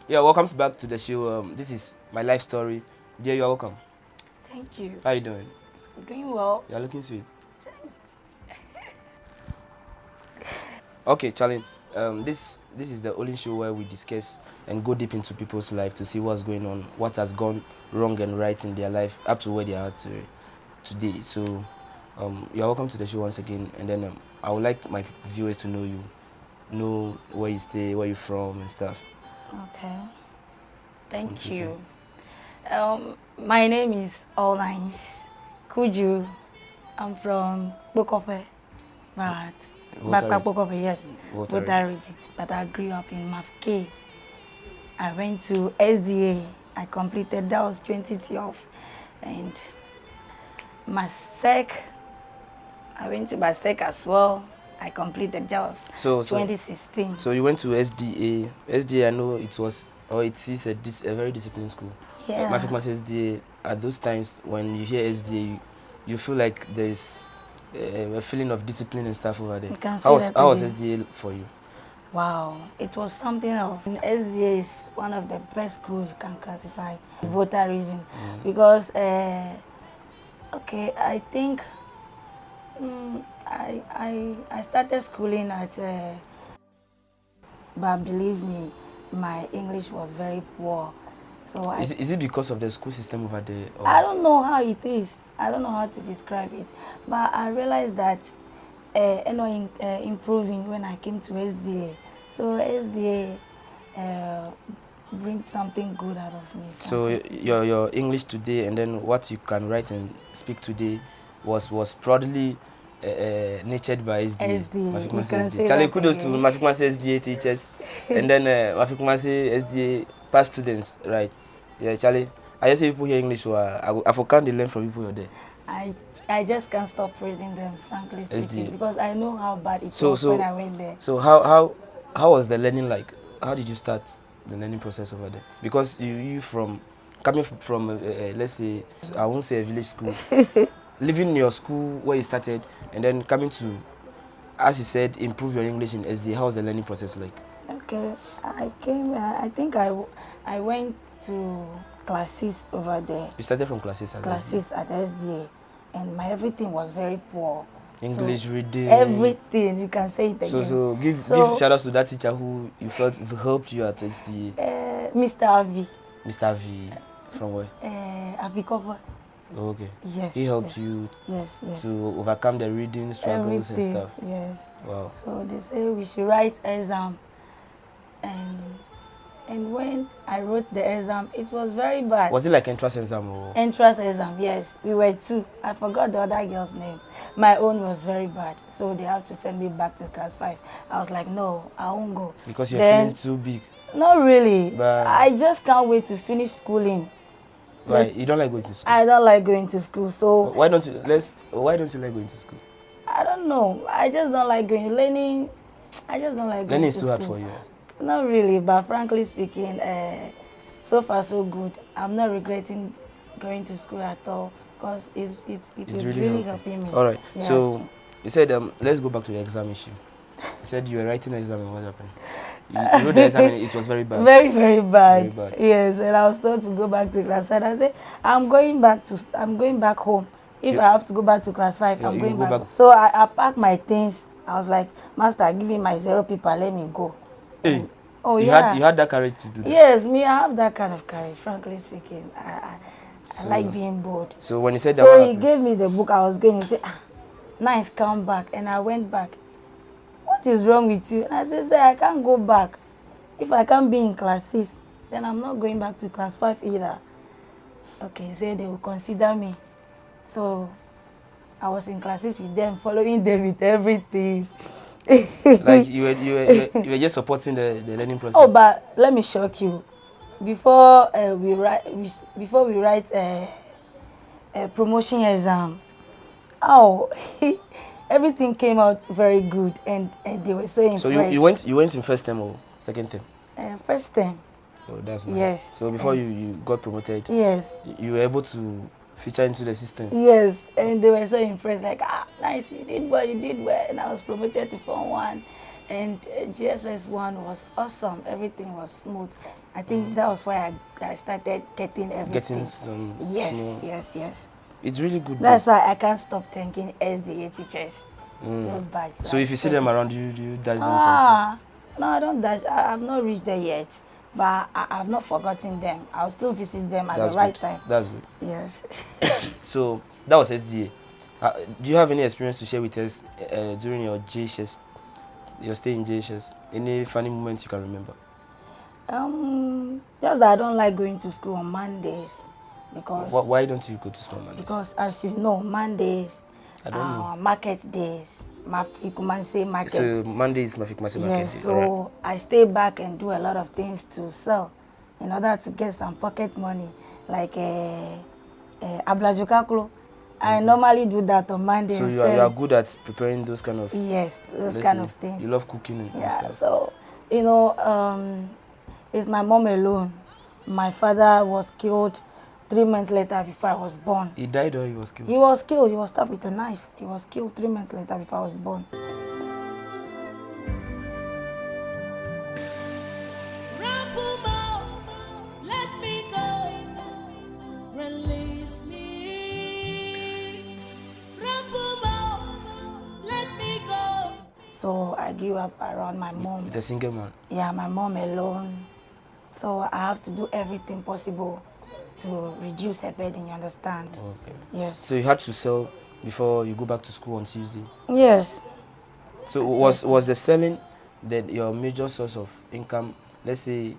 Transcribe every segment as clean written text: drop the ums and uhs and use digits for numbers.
Yeah, welcome back to the show. This is my life story. Dear, you are welcome. Thank you. How are you doing? I'm doing well. You are looking sweet. Thanks. Okay, Charlie. This is the only show where we discuss and go deep into people's life to see what's going on, what has gone wrong and right in their life up to where they are today. So, you are welcome to the show once again. And then I would like my viewers to know you, know where you stay, where you're from, and stuff. Okay. Thank you. My name is Alnice Kudzu. I'm from Bokope, but Bokope, yes, Water region. But I grew up in Mafke. I went to SDA. I completed, that was 2012. And Masek, I went to Masek as well. I completed, that was 2016. So you went to SDA. SDA, I know it was, or it is a very disciplined school. Yeah. My famous SDA, at those times when you hear SDA, you feel like there's a feeling of discipline and stuff over there. How was SDA for you? Wow, it was something else. SDA is one of the best schools you can classify voter region because, okay, I think I started schooling at, but believe me, my English was very poor. So is it because of the school system over there? Or? I don't know how it is. I don't know how to describe it. But I realized that improving when I came to SDA. So SDA brings something good out of me. So your English today and then what you can write and speak today was proudly nurtured by SDA. Charlie, kudos to Mafikumasi SDA teachers and then Mafikumasi SDA past students, right? Yeah, Charlie. I just say people hear English, so I forgot they learn from people you're there. I just can't stop praising them, frankly speaking, because I know how bad it was when I went there. So how was the learning like? How did you start the learning process over there? Because you coming from let's say, I won't say a village school, leaving your school where you started and then coming to, as you said, improve your English in SD. How was the learning process like? Okay, I came. I think I went to classes over there. You started from classes at SDA, and my everything was very poor. English reading. Everything, you can say it again. So give shout outs to that teacher who you felt helped you at SDA. Mr. Avi. Mr. Avi, from where? Avi Kopa. Oh, okay. Yes. He helped you to overcome the reading struggles and stuff. Yes. Wow. So they say we should write exam, and when I wrote the exam, it was very bad. Was it like entrance exam or? Entrance exam, yes. We were two. I forgot the other girl's name. My own was very bad, so they have to send me back to class 5. I was like, no, I won't go. Because you're feeling too big. Not really. But I just can't wait to finish schooling. Right, you don't like going to school? I don't like going to school, so... Why don't you like going to school? I don't know. I just don't like going. Learning, I just don't like going to school. Learning is too hard for you? Not really, but frankly speaking, so far so good. I'm not regretting going to school at all because it is really helping me. All right, yes. So you said, let's go back to the exam issue. You said you were writing the exam and what happened? You wrote the exam and it was very bad. Very, very bad. Very bad. Yes, and I was told to go back to class 5. I said, I'm going back home. If I have to go back to class 5, I'm going back. So I packed my things. I was like, Master, give me my 0 paper, let me go. Hey, you had that courage to do that? Yes, me, I have that kind of courage, frankly speaking. I like being bold. So when he said that, so he gave me the book I was going. He said, nice, come back. And I went back. What is wrong with you? And I said, sir, I can't go back. If I can't be in class 6, then I'm not going back to class 5 either. Okay, so they will consider me. So I was in class 6 with them, following them with everything. Like you were just supporting the learning process. Oh, but let me shock you. Before we write a promotion exam, everything came out very good, and they were so impressed. So you went in first term or second term? First term. Oh, that's nice. Yes. So before you got promoted, yes, you were able to feature into the system. Yes, and they were so impressed, like, nice, you did well, and I was promoted to Form 1, and GSS 1 was awesome. Everything was smooth. I think that was why I started getting everything. Getting some Yes, small. yes. It's really good. That's why I can't stop thanking SDA teachers. Those badges. So if you see them around, you dash them something. No, I don't dash. I've not reached there yet, but I've not forgotten them. I'll still visit them at the right time. That's good. Yes. So that was SDA. Do you have any experience to share with us during your JHS, your stay in JHS? Any funny moments you can remember? Just that I don't like going to school on Mondays because. Why don't you go to school on Mondays? Because as you know, Mondays I don't know. Market days. Mafikumanse market. So Monday is Mafikumanse market. Yes, so right. I stay back and do a lot of things to sell in order to get some pocket money, like ablajokaklo. I normally do that on Monday. So you are good at preparing those kind of. Yes, those kind of things. You love cooking and stuff. So you know, it's my mom alone. My father was killed 3 months later before I was born. He died or he was killed? He was killed. He was stabbed with a knife. He was killed 3 months later before I was born. Let me go. Release me. Let me go. So I grew up around my mom. With a single man? Yeah, my mom alone. So I have to do everything possible to reduce her burden, you understand? Okay. Yes. So you had to sell before you go back to school on Tuesday? Yes. So was the selling your major source of income, let's say,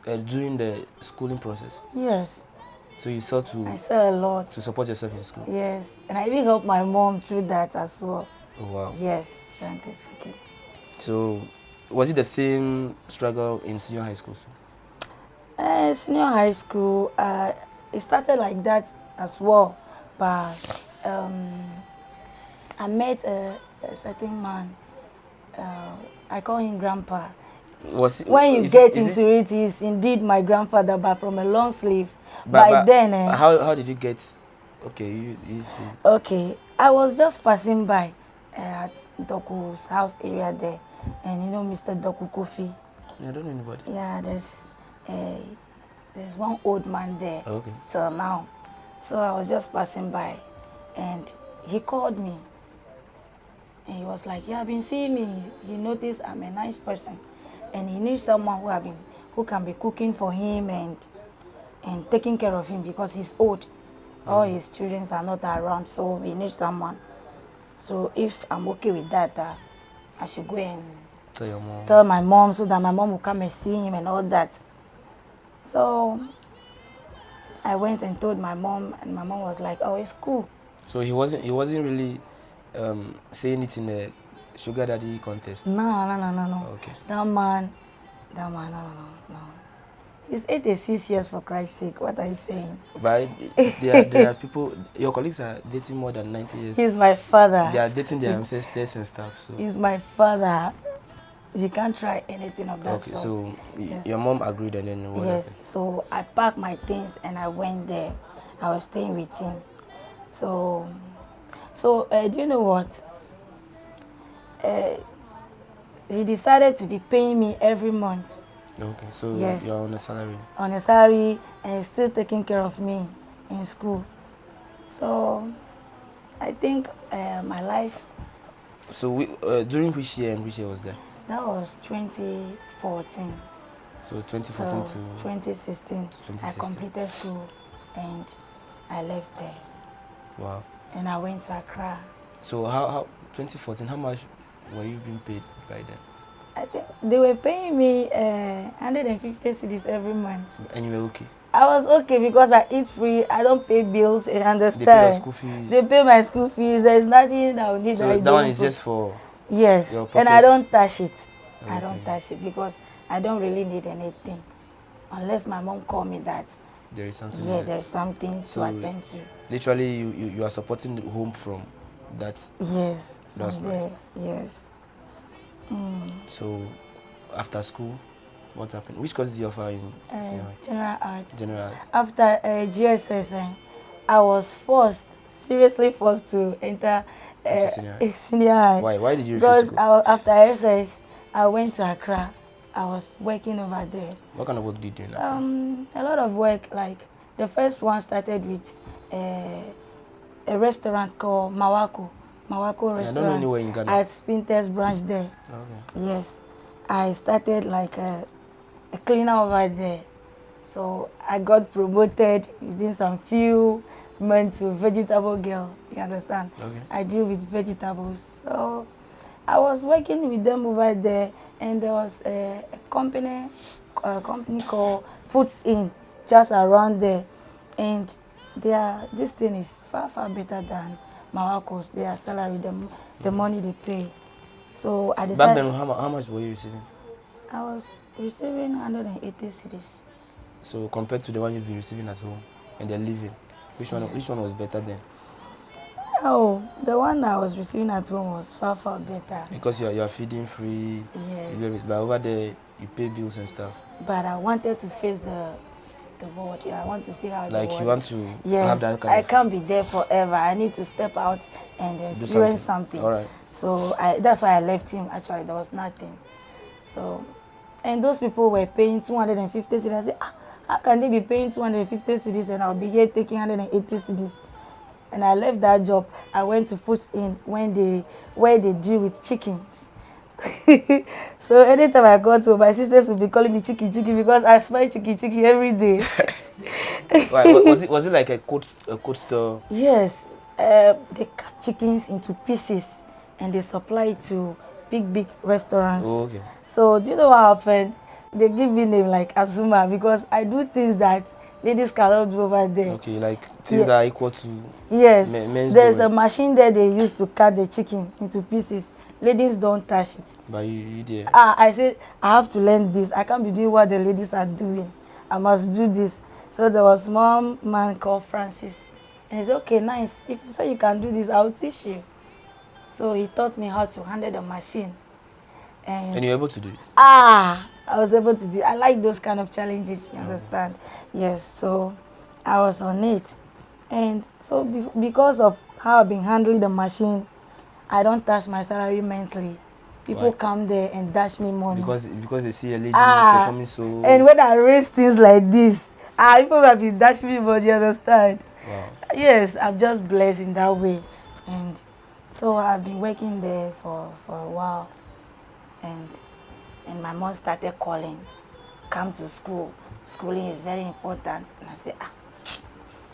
during the schooling process? Yes. So you sell I sell a lot. to support yourself in school? Yes. And I even help my mom through that as well. Oh, wow. Yes. Frankly speaking. So was it the same struggle in senior high school? Senior high school, it started like that as well, but I met a certain man. I call him Grandpa. When you get into it, he's indeed my grandfather, but from a long sleeve. But then, how did you get? Okay, you see. Okay, I was just passing by at Doku's house area there, and you know Mr. Doku Kofi. I don't know anybody. Yeah, there's one old man there. Okay. Till now. So I was just passing by and he called me and he was like, "Yeah, I've been seeing me. He noticed I'm a nice person and he needs someone who can be cooking for him and taking care of him because he's old. All his children are not around, so he needs someone. So if I'm okay with that, I should go and tell my mom so that my mom will come and see him and all that." So I went and told my mom, and my mom was like, "Oh, it's cool." So he wasn't really saying it in a sugar daddy contest? No. Okay. That man, no. He's 86 years, for Christ's sake. What are you saying? But there are people, your colleagues are dating more than 90 years. He's my father. They are dating their ancestors and stuff. So he's my father. You can't try anything of that sort. So yes. Your mom agreed and then what Yes, happened? so I packed my things and I went there. I was staying with him. So do you know what? He decided to be paying me every month. Okay, so yes. You're on a salary? On a salary, and he's still taking care of me in school. So I think my life... So during which year and which year was that? That was 2014. So 2014 to 2016. To 2016. I completed school and I left there. Wow. And I went to Accra. So how 2014, how much were you being paid by then? I think they were paying me 150 cedis every month. And you were okay? I was okay because I eat free. I don't pay bills. You understand? They pay your school fees? They pay my school fees. There's nothing I would need. So that one is just for... Yes, your and I don't touch it. Okay. I don't touch it because I don't really need anything. Unless my mom call me that. There is something. Yeah, there's something to attend to. Literally, you are supporting the home from that. Yes. That's nice. Yes. So, after school, what happened? Which course did you offer in General Art. General Art. After GSS, I was seriously forced to enter senior high. Why? Why did you refuse to go? Because after SS, I went to Accra I was working over there. What kind of work did you do in that? A lot of work. Like the first one started with a restaurant called Mawako I restaurant don't know anywhere in Ghana. at Spintex branch there. Okay. Yes, I started like a cleaner over there. So I got promoted within some few months to vegetable girl. You understand? Okay. I deal with vegetables. So I was working with them over there, and there was a company called Foods In just around there, and this thing is far better than Mawako's. Their salary, the money they pay. So I decided. Back then, how much were you receiving? I was receiving 180 cedis. So compared to the one you've been receiving at home and the living, which one was better then? Oh, the one I was receiving at home was far better. Because you're feeding free. Yes. But over there you pay bills and stuff. But I wanted to face the world. Yeah, I want to see how the Like world you want is. to Yes, have that kind I of. can't be there forever. I need to step out and experience something. All right. So that's why I left him. Actually, there was nothing. So, and those people were paying 250 cedis. I said, how can they be paying 250 cedis and I'll be here taking 180 cedis? And I left that job. I went to Foods In where they deal with chickens. So anytime I go to, my sisters will be calling me Chiki because I smell Chiki every day. Right. Was it like a cold store? Yes. They cut chickens into pieces and they supply it to big restaurants. Oh, okay. So do you know what happened? They give me name like Azuma because I do things that ladies cannot do over there. Okay, like things that are equal to men's There's doing. a machine there they use to cut the chicken into pieces. Ladies don't touch it. But you did. I said I have to learn this. I can't be doing what the ladies are doing. I must do this. So there was one man called Francis. And he said, okay, nice. If you say you can do this, I'll teach you. So he taught me how to handle the machine. And you were able to do it? I was able to do it. I like those kind of challenges, you understand? Yes, so I was on it. And so because of how I've been handling the machine, I don't touch my salary monthly. People come there and dash me money. Because they see a lady performing so. And when I raise things like this, people have been dashing me money, you understand? Wow. Yes, I'm just blessed in that way. And so I've been working there for a while. And my mom started calling, come to school. Schooling is very important. And I said,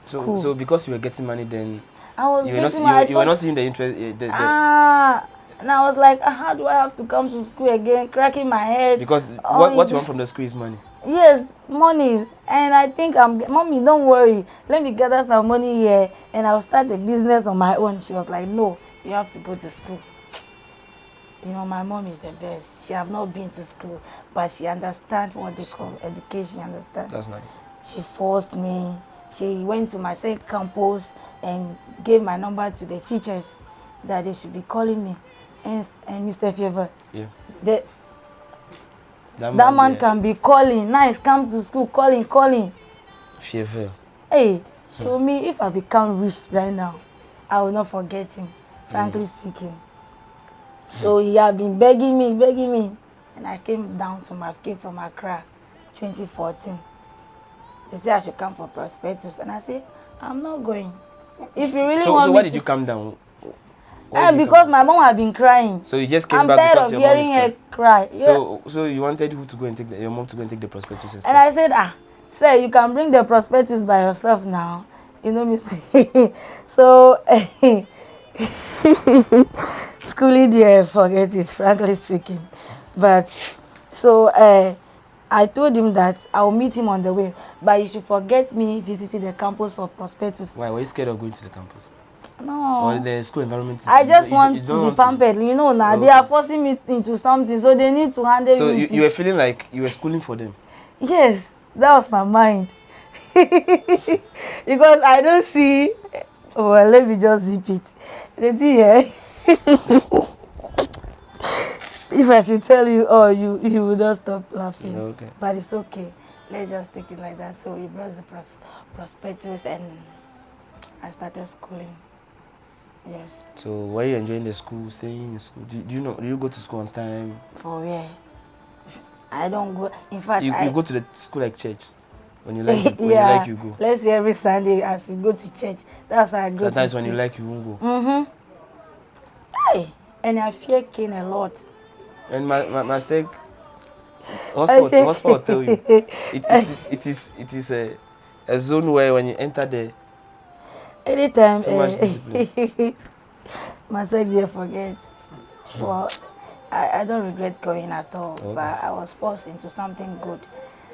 So because you were getting money then, I was you were not seeing the interest. And I was like, how do I have to come to school again? Cracking my head. Because what you want from the school is money. Yes, money. And I think Mommy, don't worry. Let me gather some money here and I'll start a business on my own. She was like, no, you have to go to school. You know, my mom is the best. She have not been to school, but she understands what they call education, understand? That's nice. She forced me. She went to my same campus and gave my number to the teachers that they should be calling me. And Mr. Favor, yeah. That man can be calling. Nice, come to school, calling. Favor. Hey, so me, if I become rich right now, I will not forget him, frankly speaking. So he had been begging me. And I came from Accra, 2014. They said I should come for prospectus. And I said, I'm not going. If you really want me So why did you come down? Because my mom had been crying. So you just came back because your mom is I'm tired of hearing her cry. So you wanted who to go and your mom to go and take the prospectus and stuff? And I said, sir, you can bring the prospectus by yourself now. You know me. So schooling there, forget it, frankly speaking. But so I told him that I'll meet him on the way, but he should forget me visiting the campus for prospectus. Why? Were you scared of going to the campus? No. Or the school environment? I just want to be pampered. You know now, they are forcing me into something, so they need to handle me. So you were feeling like you were schooling for them? Yes, that was my mind. Because I don't see. Well, let me just zip it. Let's see here. If I should tell you, you would not stop laughing. Okay. But it's okay. Let's just take it like that. So we brought the prospectus and I started schooling. Yes. So were you enjoying the school, staying in school? Do you go to school on time? For where? I don't go. In fact, You go to the school like church. When you like, when yeah, you like, you go. Let's say every Sunday as we go to church. That's how I go. Sometimes to when you school. like, you won't go. Hey, and I fear cane a lot. And my mistake, hospital will tell you. It is a zone where when you enter there, Anytime, so much discipline. my sec there forget. Well, I don't regret going at all, Okay. but I was forced into something good.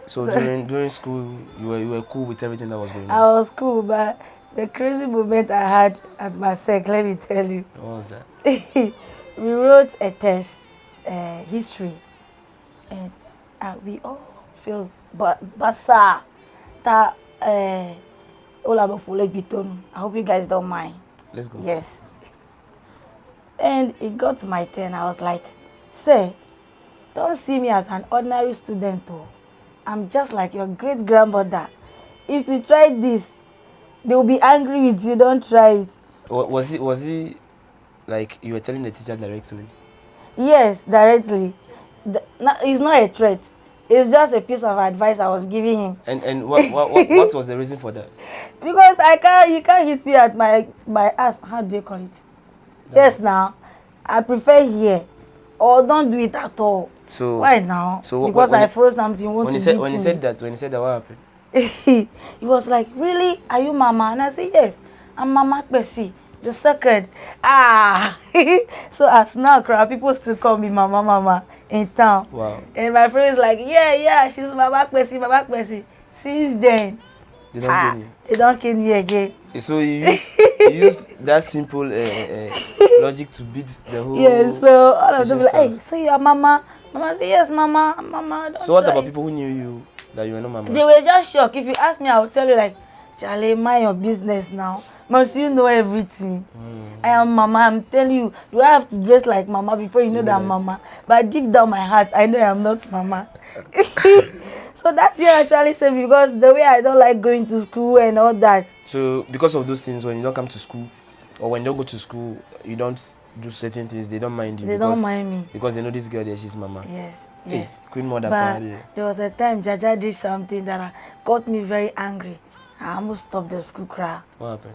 So during school, you were cool with everything that was going I on. was cool, but the crazy moment I had at my sec, let me tell you. What was that? We wrote a test, history, and we all feel basa ta I hope you guys don't mind. Let's go. Yes. And it got to my turn. I was like, say, don't see me as an ordinary student though. I'm just like your great grandmother. If you try this, they will be angry with you. Don't try it. Was it like you were telling the teacher directly? Yes, directly. It's not a threat. It's just a piece of advice I was giving him. And what was the reason for that? Because you can't hit me at my ass. How do you call it? No. Yes, now. I prefer here. Or don't do it at all. So why now? So because I feel something. When he said that, what happened? He was like, really? Are you Mama? And I said, yes. I'm Mama Kwesi, the second. So as now, people still call me Mama in town. Wow. And my friend is like, yeah, she's Mama Kwesi. Since then, they don't kill you. They don't kill me again. So you used that simple logic to beat the whole. Yeah. So all of them like, hey, so you are Mama? Mama said, yes, Mama. Don't so what about people who knew you that you were not Mama? They were just shocked. If you ask me, I will tell you like, Charlie, mind your business now. Must you know everything? I am Mama. I'm telling you, do I have to dress like Mama before you know that I'm Mama? But deep down my heart, I know I'm not Mama. So that's it actually said because the way I don't like going to school and all that. So because of those things, when you don't come to school or when you don't go to school, you don't do certain things, they don't mind you. They don't mind me. Because they know this girl there, she's Mama. Yes. Hey, Queen Mother. But there was a time Jaja did something that got me very angry. I almost stopped the school cry. What happened?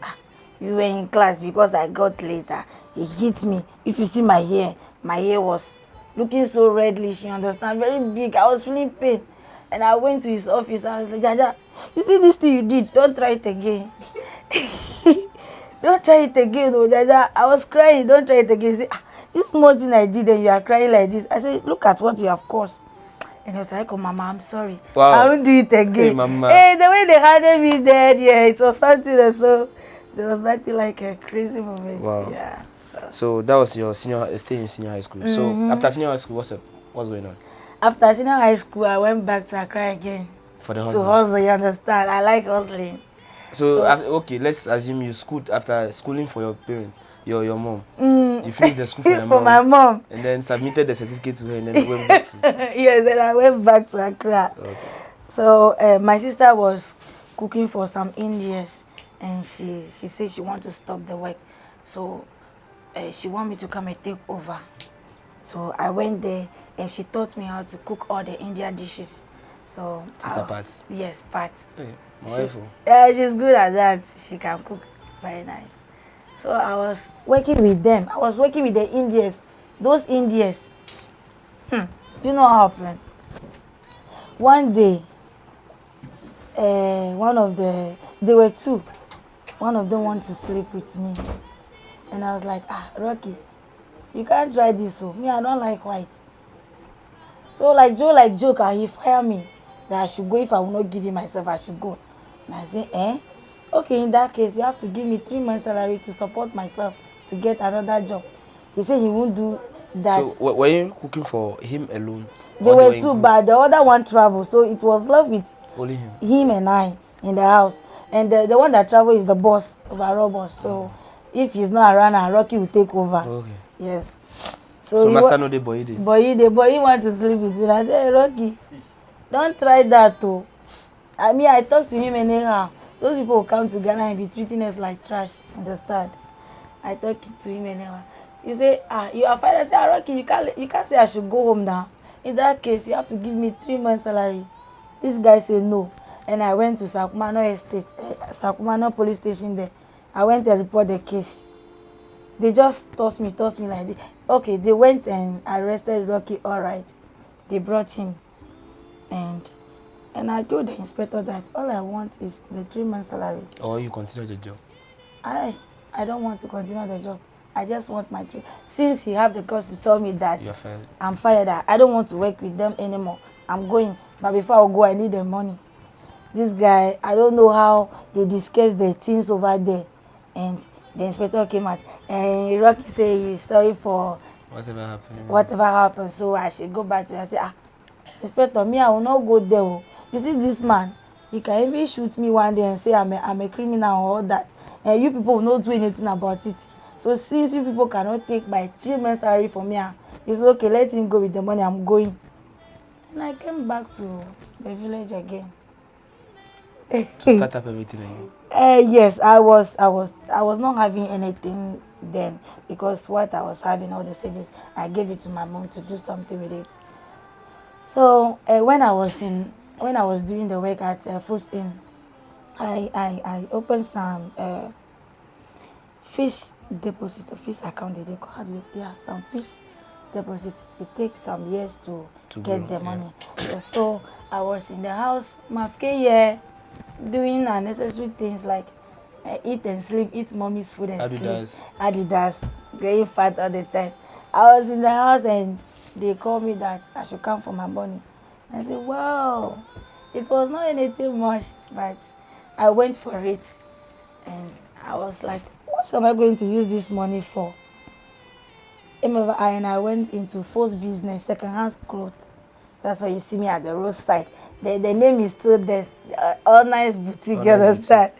We were in class because I got later. He hit me. If you see my hair was looking so reddish, you understand, very big. I was feeling pain. And I went to his office. I was like, Jaja, you see this thing you did? Don't try it again. Don't try it again, oh, Jaja. I was crying. Don't try it again. He said, this small thing I did and you are crying like this. I said, look at what you have caused. And he was like, oh, Mama, I'm sorry. Wow. I won't do it again. Hey, Mama. Hey, the way they handled me there, it was something that so there was nothing like a crazy moment. Wow. Yeah. So that was your stay in senior high school. So after senior high school, what's going on? After senior high school, I went back to Accra again. For the hustle. To hustle, you understand? I like hustling. So okay, let's assume you schooled after schooling for your parents, your mom. You finished the school for your mom. For my mom. And then submitted the certificate to her and then went back to. Yes, and I went back to Accra. Okay. So my sister was cooking for some Indians, and she said she want to stop the work. So she want me to come and take over. So I went there and she taught me how to cook all the Indian dishes. So Sister Pat? Yes, Pat. Hey, my wife. Yeah, she's good at that. She can cook very nice. So I was working with them. I was working with the Indians. Those Indians. Do you know what happened? One day, they were two. One of them wanted to sleep with me. And I was like, Rocky, you can't try this. So me, I don't like white. So joke, and he fired me that I should go. If I will not give him myself, I should go. And I say, okay, in that case, you have to give me 3 months salary to support myself to get another job. He said he won't do that. So were you cooking for him alone? They were two, but the other one traveled. So it was left with only him and I in the house. And the one that traveled is the boss, overall boss. So if he's not around, Rocky will take over. Okay. Yes. So master no dey boy dey. Boy want to sleep with me. I said, hey, Rocky, don't try that too. I talked to him anyhow. Those people will come to Ghana and be treating us like trash. Understand? I talked to him anyhow. He said, you are fine. I said, Rocky, you can't say I should go home now. in that case, you have to give me 3 months salary. This guy said no. And I went to Sakumano Estate, Sakumano police station there. I went to report the case. They just tossed me like this. Okay, they went and arrested Rocky, all right. They brought him. And I told the inspector that all I want is the 3 months salary. Or you continue the job? I don't want to continue the job. I just want my 3. Since he have the guts to tell me that I'm fired, I don't want to work with them anymore. I'm going. But before I go, I need the money. This guy, I don't know how they discussed the things over there. And the inspector came out. And Rocky said he's sorry for whatever happened. So I should go back to him. I said, Inspector, me, I will not go there. You see this man, he can even shoot me one day and say I'm a criminal or all that. And you people will not do anything about it. So since you people cannot take my 3 months salary from me, it's okay, let him go with the money, I'm going. And I came back to the village again. To start up everything again? Yes, I was not having anything then, because what I was having, all the savings, I gave it to my mom to do something with it. So when I was doing the work at Foods Inn, I opened some fish deposit or fish account. Some fish deposit. It takes some years to get the money. Yeah, so I was in the house, doing unnecessary things like eat and sleep, eat mommy's food and sleep. Adidas, getting fat all the time. I was in the house and they called me that I should come for my money. I said, wow, it was not anything much, but I went for it. And I was like, what am I going to use this money for? And I went into first business, second-hand clothes. That's why you see me at the roadside. The name is still there, Alnice Boutique, you understand?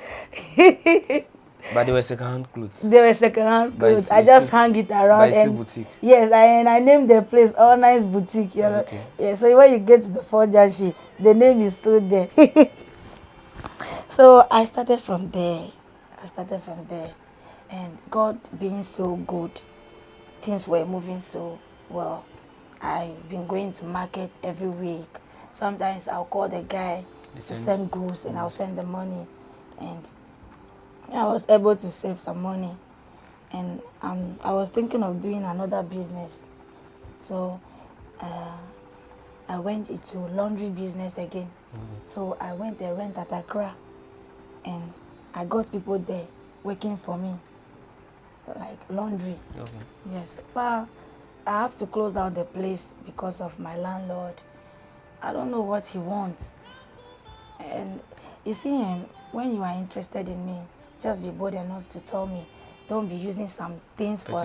But they were second-hand clothes. They were second-hand clothes. I just hang it around. And boutique. Yes, and I named the place Alnice Boutique. You know? Okay. Yeah, so when you get to the Forjashi, the name is still there. So I started from there. And God being so good, things were moving so well. I've been going to market every week. Sometimes I'll call the guy to send goods and I'll send the money. And I was able to save some money. And I was thinking of doing another business. So I went into laundry business again. So I went and rent at Accra. And I got people there working for me, like laundry. Okay. Yes. But I have to close down the place because of my landlord. I don't know what he wants. And you see him, when you are interested in me, just be bold enough to tell me. Don't be using some things for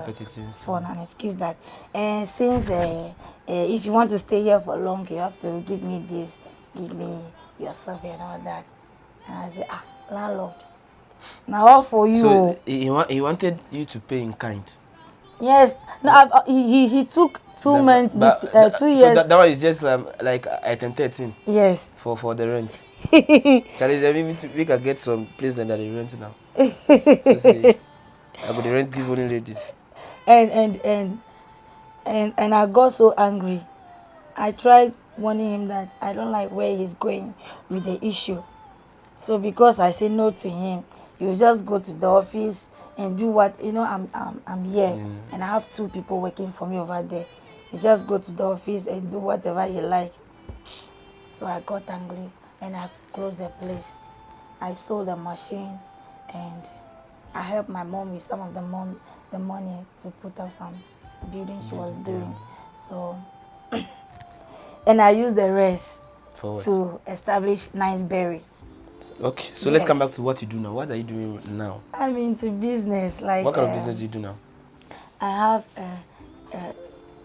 an excuse that. And since if you want to stay here for long, you have to give me this, give me yourself and all that. And I say, landlord, now all for you. So he wanted you to pay in kind. Yes. No, he took 2 months, 2 years. So that one is just like item 13. Yes. For the rent. Charlie, we can get some place that they rent now. So say, I got the rent give only ladies. And I got so angry. I tried warning him that I don't like where he's going with the issue. So because I say no to him, he will just go to the office and do what, I'm here and I have 2 people working for me over there. He just go to the office and do whatever he like. So I got angry and I closed the place. I sold the machine and I helped my mom with some of the money to put up some building she was doing. So and I used the rest to establish Nice Berry. Okay, so let's come back to what you do now. What are you doing now? I'm into business. Like what kind of business do you do now? I have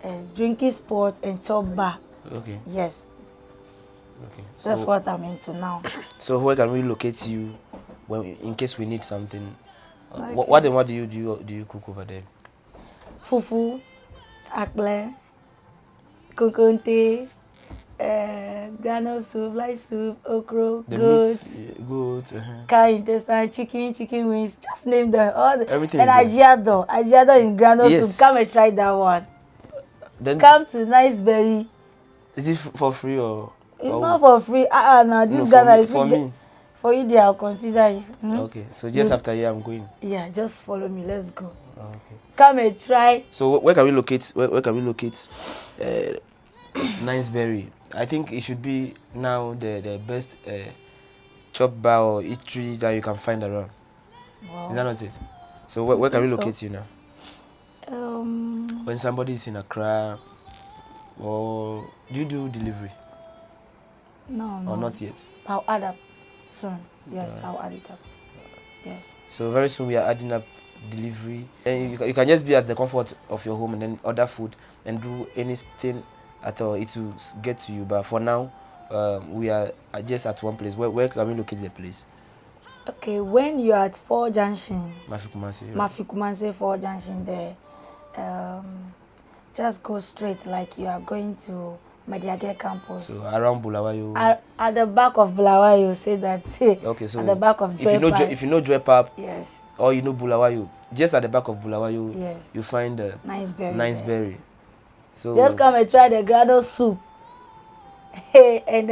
a drinking sport and chop bar. Okay. Yes. Okay. So that's what I'm into now. So where can we locate you in case we need something? Okay. What do you cook over there? Fufu, akple, kokonte, granule soup, light soup, okra, goat, cow intestine, chicken wings. Just name them all. Everything. And ajiado in granule soup. Come and try that one. Then come to Nice Berry Is it for free or? It's not for free. Now this No, Ghana, for me. For you, there, I'll consider you. Okay, so just after here, I'm going. Yeah, just follow me. Let's go. Okay. Come and try. So where can we locate? Where can we locate? Niceberry. I think it should be now the best chop bar or eatery that you can find around. Wow. Is that not it? So where can we locate you now? When somebody is in Accra, or do you do delivery? No. Or not yet? I'll add up soon. Yes, I'll add it up. Yes. So very soon we are adding up delivery. And you can just be at the comfort of your home and then order food and do anything at all. It will get to you. But for now, we are just at one place. Where can we locate the place? Okay, when you're at 4 Junction, Mafikumanse, 4 Junction there, just go straight like you are going to Mediage campus. So around Bulawayo. At the back of Bulawayo, say that. Okay, so at the back of Joy Park. If you know Joy Park, yes. Or you know Bulawayo, just at the back of Bulawayo, yes, you find the Niceberry. So just come and try the grado soup. and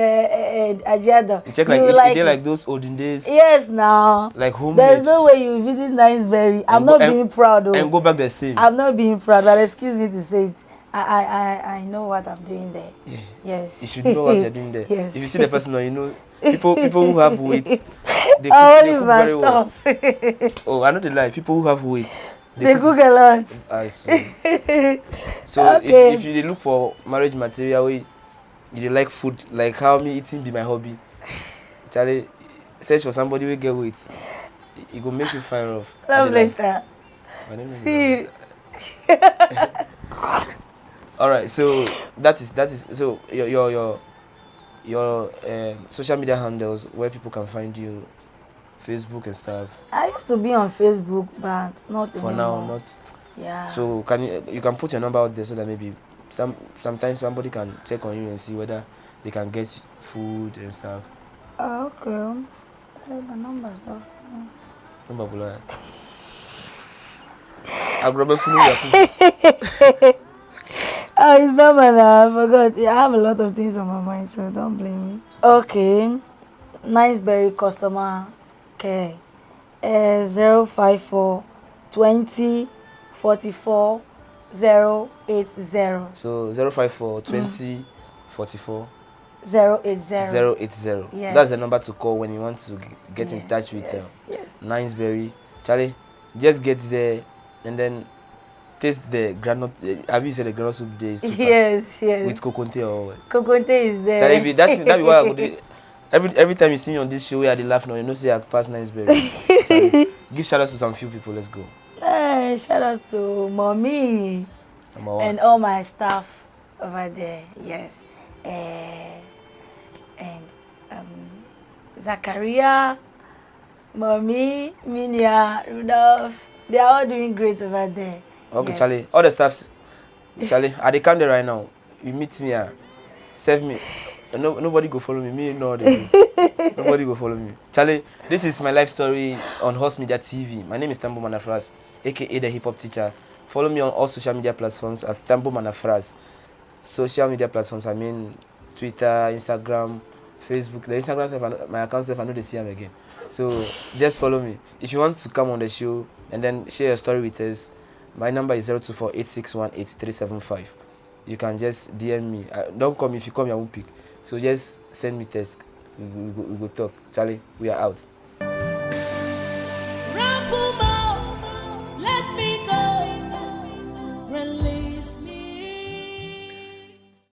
Ajado. It's like those olden days. Yes, now. Like homemade. There's no way you visit Niceberry. I'm not being proud though. And go back the same. I'm not being proud, but excuse me to say it. I know what I'm doing there. Yeah. Yes. You should know what you're doing there. Yes. If you see the person, you know people who have weight, they cook very well. Oh, I know the lie. People who have weight, they cook a lot. I see. So okay. if you look for marriage material, you like food, like how me eating be my hobby. Charlie, search for somebody who get weight. It will make you fire off. Love later. See. All right, so that is so your social media handles where people can find you, Facebook and stuff. I used to be on Facebook, but not for anymore. now, not. Yeah. So you can put your number out there so that maybe sometimes somebody can check on you and see whether they can get food and stuff. Okay. The numbers of. Number below. Oh, it's not my I forgot. I have a lot of things on my mind, so don't blame me. Okay. Niceberry customer care. 054 20 44 080. So 054 20 44 080. Yes. That's the number to call when you want to get in touch with Niceberry. Charlie, just get there and then taste the granite. Have you said the granite soup there is super? Yes. With coconte or what? Coconte is there. Charlie, that be why I would. Every time you see me on this show where I laugh now, you know say I pass Niceberry. Charlie, give shout outs to some few people. Let's go. Shout outs to mommy and all my staff over there. Yes. And Zachariah, mommy, Minia, Rudolph. They are all doing great over there. Okay, yes. Charlie. All the staffs. Charlie, at the camera right now. You meet me serve me. Nobody go follow me. Me know this. Nobody go follow me. Charlie, this is my life story on HORS Media TV. My name is Tambo Manafras, aka the hip hop teacher. Follow me on all social media platforms as Tambo Manafras. Social media platforms, I mean Twitter, Instagram, Facebook. The Instagram, my account, I know they see them again. So just follow me. If you want to come on the show and then share your story with us, my number is 024 861 8375. You can just DM me. Don't call me. If you come, I won't pick. So just send me text. We go talk. Charlie, we are out.